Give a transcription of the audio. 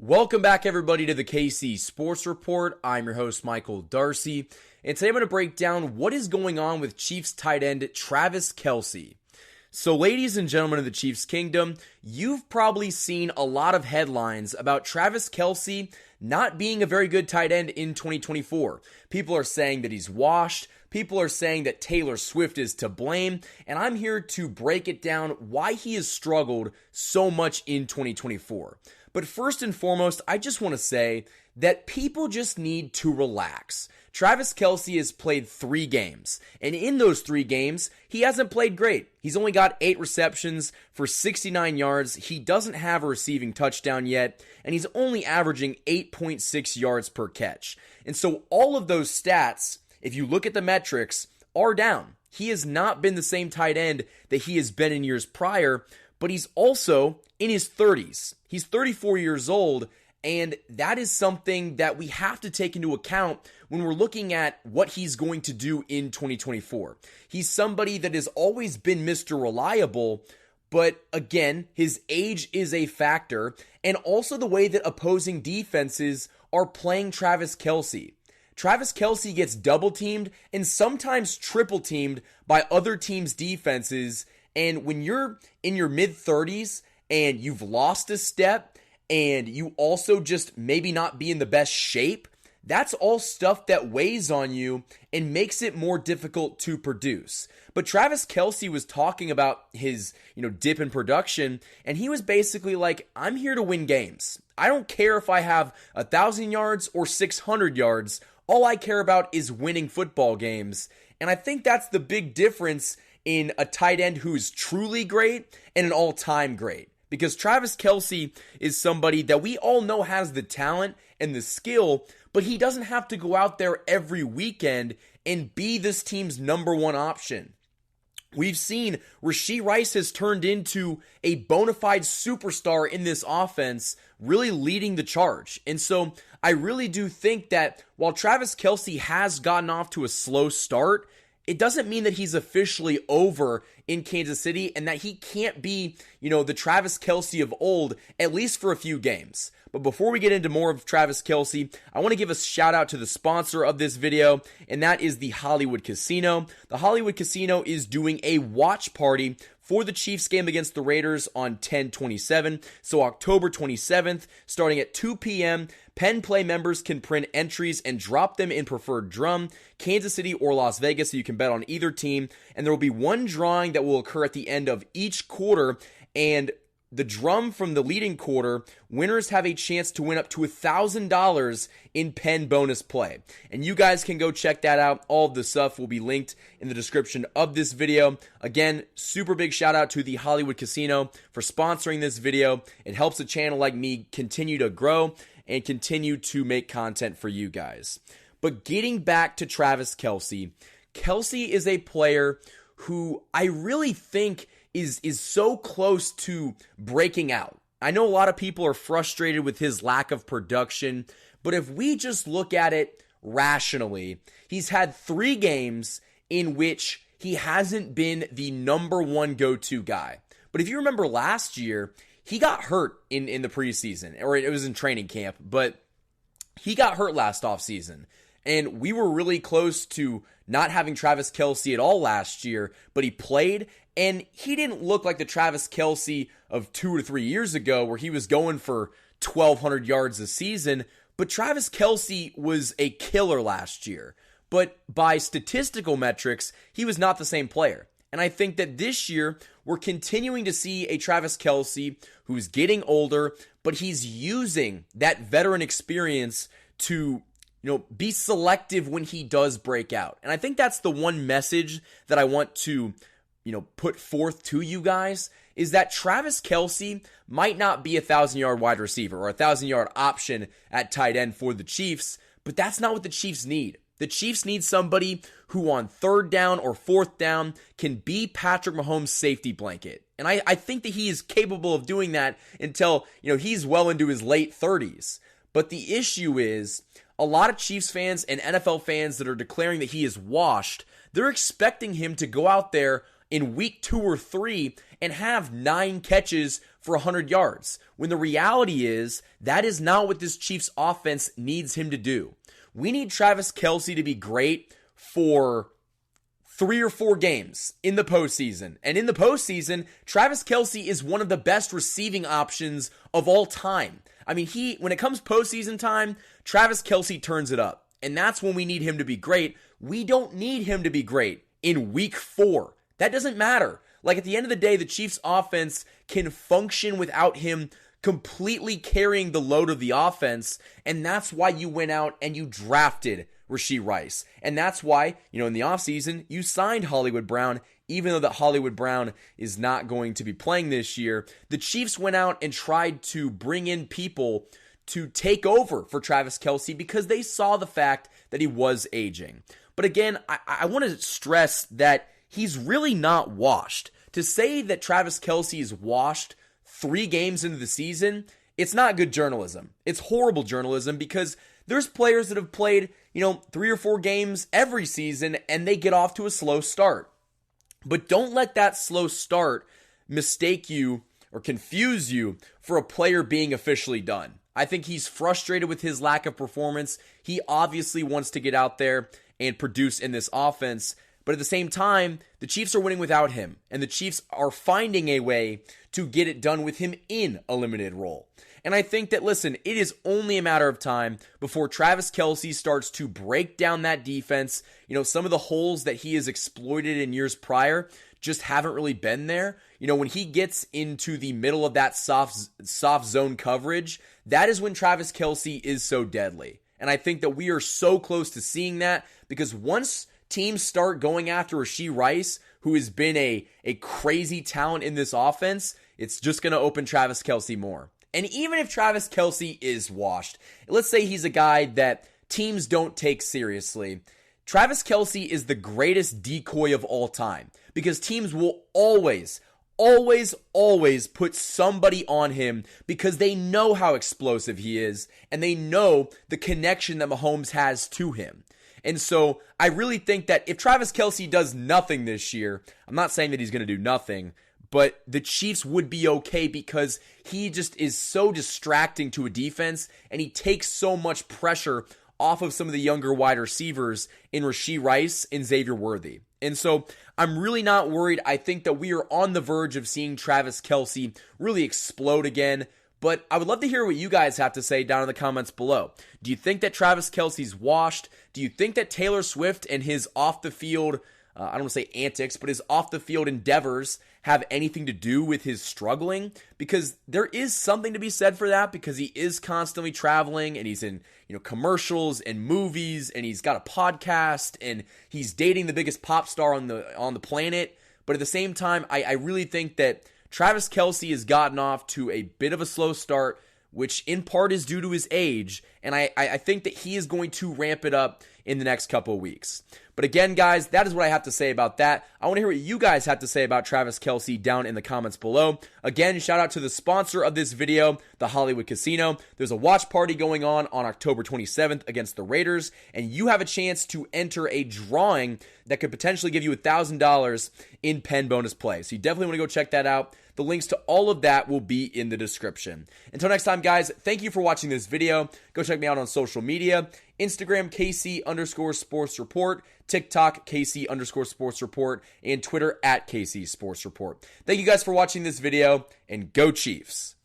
Welcome back, everybody, to the KC Sports Report. I'm your host, Michael Darcy, and today I'm going to break down what is going on with Chiefs tight end Travis Kelce. So, ladies and gentlemen of the Chiefs Kingdom, you've probably seen a lot of headlines about Travis Kelce not being a very good tight end in 2024. People are saying that he's washed. People are saying that Taylor Swift is to blame, and I'm here to break it down why he has struggled so much in 2024. But first and foremost, I just want to say that people just need to relax. Travis Kelce has played 3 games, and in those 3 games, he hasn't played great. He's only got 8 receptions for 69 yards. He doesn't have a receiving touchdown yet, and he's only averaging 8.6 yards per catch. And so all of those stats, if you look at the metrics, are down. He has not been the same tight end that he has been in years prior, but he's also in his 30s. He's 34 years old, and that is something that we have to take into account when we're looking at what he's going to do in 2024. He's somebody that has always been Mr. Reliable, but again, his age is a factor, and also the way that opposing defenses are playing Travis Kelce. Travis Kelce gets double-teamed and sometimes triple-teamed by other teams' defenses, and when you're in your mid-30s and you've lost a step and you also just maybe not be in the best shape, that's all stuff that weighs on you and makes it more difficult to produce. But Travis Kelce was talking about his, dip in production, and he was basically like, I'm here to win games. I don't care if I have 1,000 yards or 600 yards. All I care about is winning football games. And I think that's the big difference in a tight end who's truly great and an all-time great. Because Travis Kelce is somebody that we all know has the talent and the skill, but he doesn't have to go out there every weekend and be this team's number one option. We've seen Rashee Rice has turned into a bona fide superstar in this offense, really leading the charge. And so I really do think that while Travis Kelce has gotten off to a slow start, it doesn't mean that he's officially over in Kansas City and that he can't be, the Travis Kelce of old, at least for a few games. But before we get into more of Travis Kelce, I want to give a shout out to the sponsor of this video, and that is the Hollywood Casino. The Hollywood Casino is doing a watch party for the Chiefs game against the Raiders on 10/27, so October 27th, starting at 2 p.m., Penn Play members can print entries and drop them in preferred drum, Kansas City or Las Vegas, so you can bet on either team, and there will be one drawing that will occur at the end of each quarter, and the drum from the leading quarter, winners have a chance to win up to $1,000 in Penn bonus play. And you guys can go check that out. All of the stuff will be linked in the description of this video. Again, super big shout out to the Hollywood Casino for sponsoring this video. It helps a channel like me continue to grow and continue to make content for you guys. But getting back to Travis Kelce, Kelce is a player who I really think is so close to breaking out. I know a lot of people are frustrated with his lack of production, but if we just look at it rationally, he's had 3 games in which he hasn't been the number one go-to guy. But if you remember last year, he got hurt in the preseason, or it was in training camp, but he got hurt last offseason. And we were really close to not having Travis Kelce at all last year, but he played, and he didn't look like the Travis Kelce of 2 or 3 years ago where he was going for 1,200 yards a season, but Travis Kelce was a killer last year. But by statistical metrics, he was not the same player. And I think that this year, we're continuing to see a Travis Kelce who's getting older, but he's using that veteran experience to be selective when he does break out. And I think that's the one message that I want to, put forth to you guys, is that Travis Kelce might not be a 1,000-yard wide receiver or a 1,000-yard option at tight end for the Chiefs, but that's not what the Chiefs need. The Chiefs need somebody who on 3rd down or 4th down can be Patrick Mahomes' safety blanket. And I think that he is capable of doing that until, he's well into his late 30s. But the issue is, a lot of Chiefs fans and NFL fans that are declaring that he is washed, they're expecting him to go out there in week 2 or 3 and have 9 catches for 100 yards. When the reality is, that is not what this Chiefs offense needs him to do. We need Travis Kelce to be great for 3 or 4 games in the postseason. And in the postseason, Travis Kelce is one of the best receiving options of all time. I mean, when it comes postseason time, Travis Kelce turns it up. And that's when we need him to be great. We don't need him to be great in week 4. That doesn't matter. Like, at the end of the day, the Chiefs offense can function without him completely carrying the load of the offense. And that's why you went out and you drafted Rashee Rice. And that's why, in the offseason, you signed Hollywood Brown, even though that Hollywood Brown is not going to be playing this year. The Chiefs went out and tried to bring in people to take over for Travis Kelce because they saw the fact that he was aging. But again, I want to stress that he's really not washed. To say that Travis Kelce is washed 3 games into the season, it's not good journalism. It's horrible journalism because there's players that have played, 3 or 4 games every season and they get off to a slow start. But don't let that slow start mistake you or confuse you for a player being officially done. I think he's frustrated with his lack of performance. He obviously wants to get out there and produce in this offense. But at the same time, the Chiefs are winning without him. And the Chiefs are finding a way to get it done with him in a limited role. And I think that, listen, it is only a matter of time before Travis Kelce starts to break down that defense. Some of the holes that he has exploited in years prior just haven't really been there. When he gets into the middle of that soft zone coverage, that is when Travis Kelce is so deadly. And I think that we are so close to seeing that because once teams start going after Rashee Rice, who has been a crazy talent in this offense, it's just going to open Travis Kelce more. And even if Travis Kelce is washed, let's say he's a guy that teams don't take seriously, Travis Kelce is the greatest decoy of all time because teams will always put somebody on him because they know how explosive he is and they know the connection that Mahomes has to him. And so I really think that if Travis Kelce does nothing this year, I'm not saying that he's going to do nothing, but the Chiefs would be okay because he just is so distracting to a defense and he takes so much pressure off of some of the younger wide receivers in Rashee Rice and Xavier Worthy. And so I'm really not worried. I think that we are on the verge of seeing Travis Kelce really explode again. But I would love to hear what you guys have to say down in the comments below. Do you think that Travis Kelce's washed? Do you think that Taylor Swift and his off-the-field, I don't want to say antics, but his off-the-field endeavors have anything to do with his struggling? Because there is something to be said for that because he is constantly traveling and he's in commercials and movies and he's got a podcast and he's dating the biggest pop star on the planet. But at the same time, I really think that Travis Kelce has gotten off to a bit of a slow start, which in part is due to his age, and I think that he is going to ramp it up in the next couple of weeks. But again, guys, that is what I have to say about that. I want to hear what you guys have to say about Travis Kelce down in the comments below. Again, shout out to the sponsor of this video, the Hollywood Casino. There's a watch party going on October 27th against the Raiders, and you have a chance to enter a drawing that could potentially give you $1,000 in pen bonus play. So you definitely want to go check that out. The links to all of that will be in the description. Until next time, guys, thank you for watching this video. Go check me out on social media. Instagram, KC_Sports Report. TikTok, KC_Sports Report. And Twitter, @KC Sports Report. Thank you guys for watching this video, and go Chiefs.